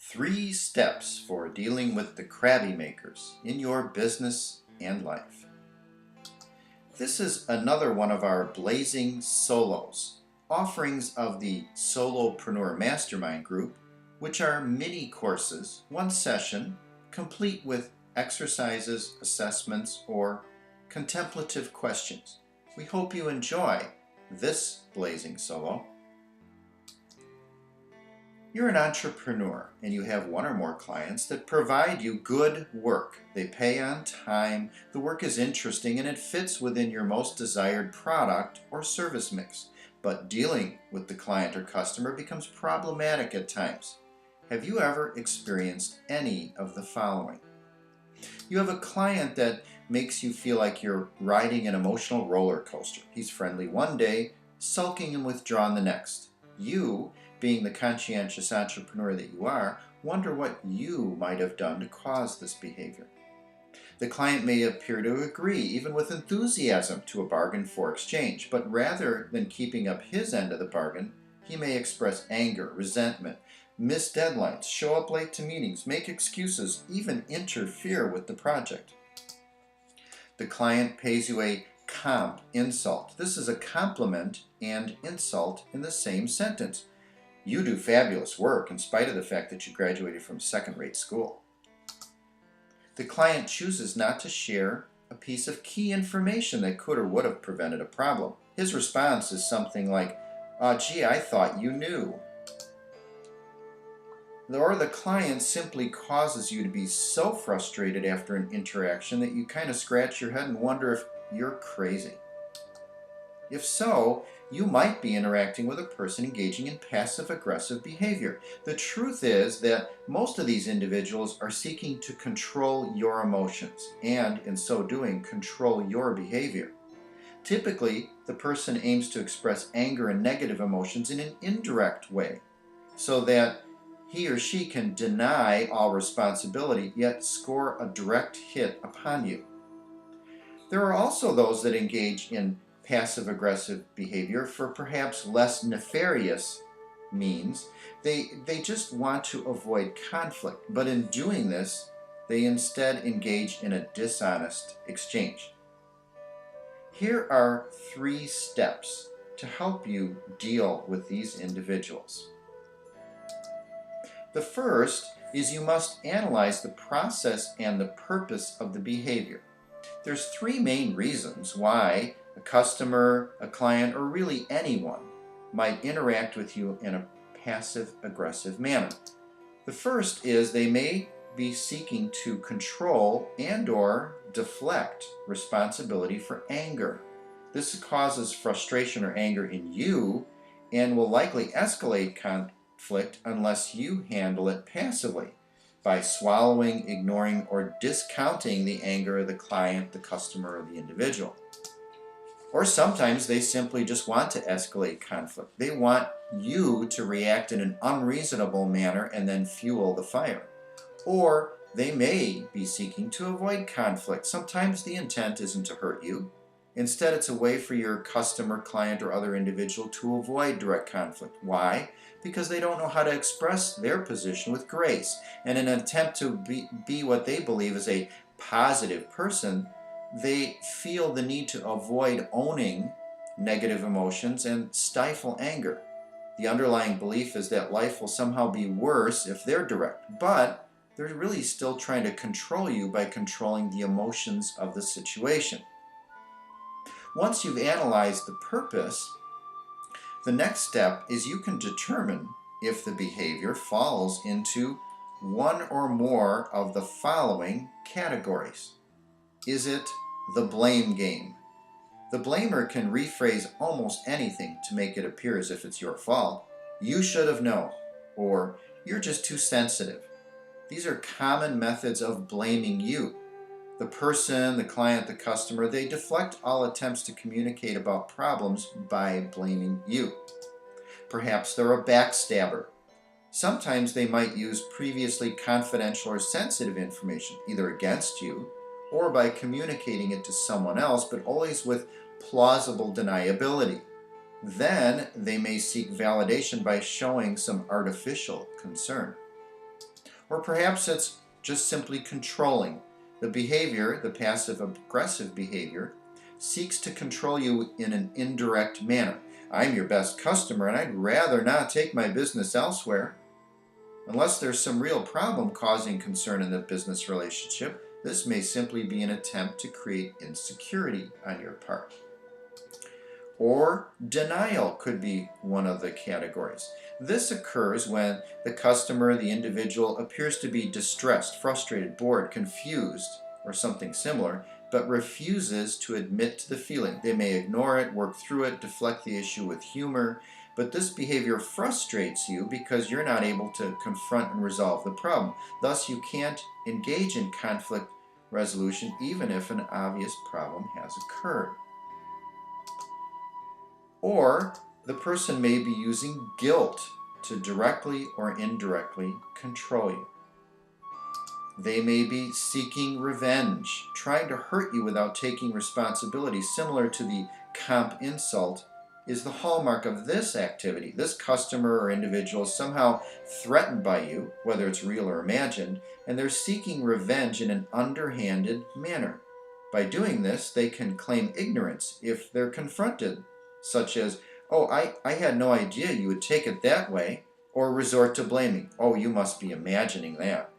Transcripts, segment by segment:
3 steps for dealing with the crabby makers in your business and life. This is another one of our Blazing Solos, offerings of the Solopreneur Mastermind Group, which are mini courses, one session, complete with exercises, assessments, or contemplative questions. We hope you enjoy this Blazing Solo. You're an entrepreneur and you have one or more clients that provide you good work. They pay on time, the work is interesting, and it fits within your most desired product or service mix. But dealing with the client or customer becomes problematic at times. Have you ever experienced any of the following? You have a client that makes you feel like you're riding an emotional roller coaster. He's friendly one day, sulking and withdrawn the next. You, being the conscientious entrepreneur that you are, wonder what you might have done to cause this behavior. The client may appear to agree, even with enthusiasm, to a bargain for exchange, but rather than keeping up his end of the bargain, he may express anger, resentment, miss deadlines, show up late to meetings, make excuses, even interfere with the project. The client pays you a insult. This is a compliment and insult in the same sentence. You do fabulous work in spite of the fact that you graduated from second-rate school. The client chooses not to share a piece of key information that could or would have prevented a problem. His response is something like, gee, I thought you knew. Or the client simply causes you to be so frustrated after an interaction that you kind of scratch your head and wonder if you're crazy. If so, you might be interacting with a person engaging in passive-aggressive behavior. The truth is that most of these individuals are seeking to control your emotions and, in so doing, control your behavior. Typically, the person aims to express anger and negative emotions in an indirect way so that he or she can deny all responsibility yet score a direct hit upon you. There are also those that engage in passive-aggressive behavior for perhaps less nefarious means. They just want to avoid conflict, but in doing this, they instead engage in a dishonest exchange. Here are 3 steps to help you deal with these individuals. The first is you must analyze the process and the purpose of the behavior. There's 3 main reasons why a customer, a client, or really anyone might interact with you in a passive-aggressive manner. The first is they may be seeking to control and/or deflect responsibility for anger. This causes frustration or anger in you and will likely escalate conflict unless you handle it passively by swallowing, ignoring, or discounting the anger of the client, the customer, or the individual. Or sometimes they simply just want to escalate conflict. They want you to react in an unreasonable manner and then fuel the fire. Or they may be seeking to avoid conflict. Sometimes the intent isn't to hurt you. Instead, it's a way for your customer, client, or other individual to avoid direct conflict. Why? Because they don't know how to express their position with grace. And in an attempt to be what they believe is a positive person, they feel the need to avoid owning negative emotions and stifle anger. The underlying belief is that life will somehow be worse if they're direct, but they're really still trying to control you by controlling the emotions of the situation. Once you've analyzed the purpose, the next step is you can determine if the behavior falls into one or more of the following categories. Is it the blame game? The blamer can rephrase almost anything to make it appear as if it's your fault. You should have known, or you're just too sensitive. These are common methods of blaming you. The person, the client, the customer, they deflect all attempts to communicate about problems by blaming you. Perhaps they're a backstabber. Sometimes they might use previously confidential or sensitive information, either against you or by communicating it to someone else, but always with plausible deniability. Then they may seek validation by showing some artificial concern. Or perhaps it's just simply controlling. The behavior, the passive-aggressive behavior, seeks to control you in an indirect manner. I'm your best customer and I'd rather not take my business elsewhere. Unless there's some real problem causing concern in the business relationship, this may simply be an attempt to create insecurity on your part. Or denial could be one of the categories. This occurs when the customer, the individual, appears to be distressed, frustrated, bored, confused, or something similar, but refuses to admit to the feeling. They may ignore it, work through it, deflect the issue with humor, but this behavior frustrates you because you're not able to confront and resolve the problem. Thus, you can't engage in conflict resolution even if an obvious problem has occurred. Or the person may be using guilt to directly or indirectly control you. They may be seeking revenge, trying to hurt you without taking responsibility. Similar to the comp insult is the hallmark of this activity. This customer or individual is somehow threatened by you, whether it's real or imagined, and they're seeking revenge in an underhanded manner. By doing this, they can claim ignorance if they're confronted, such as, "Oh, I had no idea you would take it that way," or resort to blaming, "Oh, you must be imagining that."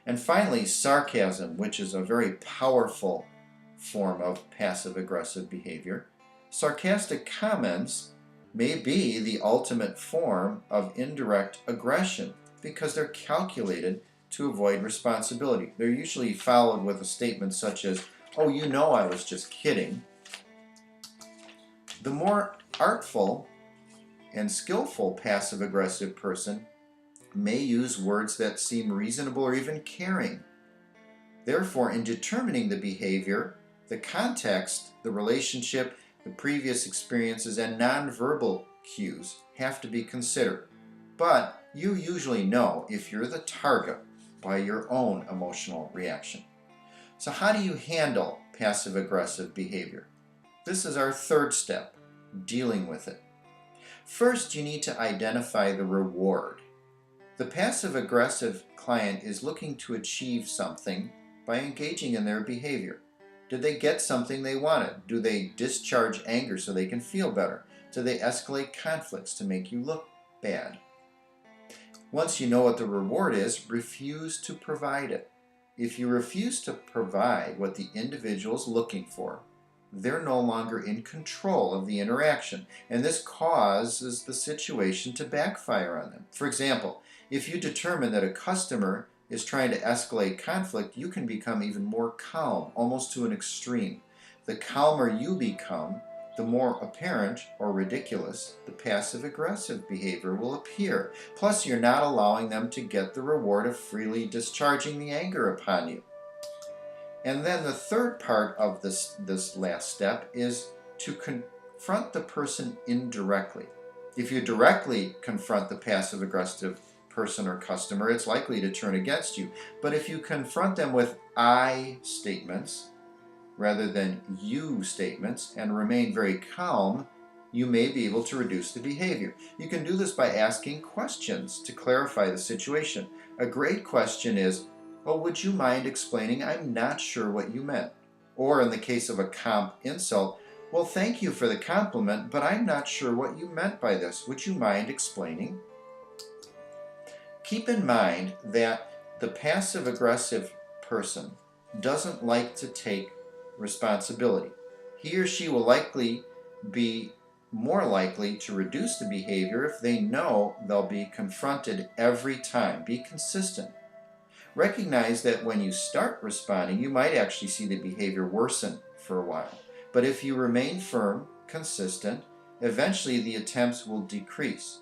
And finally, sarcasm, which is a very powerful form of passive-aggressive behavior. Sarcastic comments may be the ultimate form of indirect aggression because they're calculated to avoid responsibility. They're usually followed with a statement such as, "Oh, you know I was just kidding." The more artful and skillful passive-aggressive person may use words that seem reasonable or even caring. Therefore, in determining the behavior, the context, the relationship, the previous experiences, and nonverbal cues have to be considered. But you usually know if you're the target by your own emotional reaction. So how do you handle passive-aggressive behavior? This is our third step, dealing with it. First, you need to identify the reward. The passive-aggressive client is looking to achieve something by engaging in their behavior. Did they get something they wanted? Do they discharge anger so they can feel better? Do they escalate conflicts to make you look bad? Once you know what the reward is, refuse to provide it. If you refuse to provide what the individual is looking for, they're no longer in control of the interaction, and this causes the situation to backfire on them. For example, if you determine that a customer is trying to escalate conflict, you can become even more calm, almost to an extreme. The calmer you become, the more apparent or ridiculous the passive-aggressive behavior will appear. Plus, you're not allowing them to get the reward of freely discharging the anger upon you. And then the third part of this last step is to confront the person indirectly. If you directly confront the passive-aggressive person or customer, it's likely to turn against you. But if you confront them with I statements rather than you statements and remain very calm, you may be able to reduce the behavior. You can do this by asking questions to clarify the situation. A great question is, "Oh, would you mind explaining? I'm not sure what you meant." Or in the case of a comp insult, "Well, thank you for the compliment, but I'm not sure what you meant by this. Would you mind explaining?" Keep in mind that the passive-aggressive person doesn't like to take responsibility. He or she will likely be more likely to reduce the behavior if they know they'll be confronted every time. Be consistent. Recognize that when you start responding, you might actually see the behavior worsen for a while. But if you remain firm, consistent, eventually the attempts will decrease.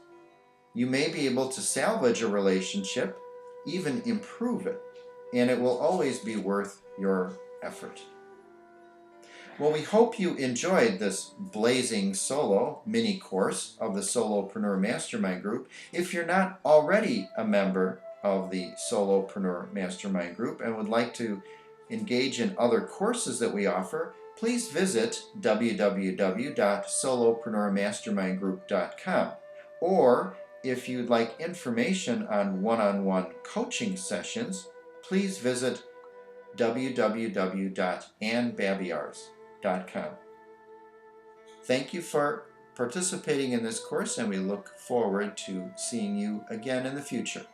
You may be able to salvage a relationship, even improve it, and it will always be worth your effort. Well, we hope you enjoyed this blazing solo mini course of the Solopreneur Mastermind Group. If you're not already a member of the Solopreneur Mastermind Group and would like to engage in other courses that we offer, please visit www.solopreneurmastermindgroup.com or If you'd like information on one-on-one coaching sessions, please visit www.annbabiars.com. Thank you for participating in this course, and we look forward to seeing you again in the future.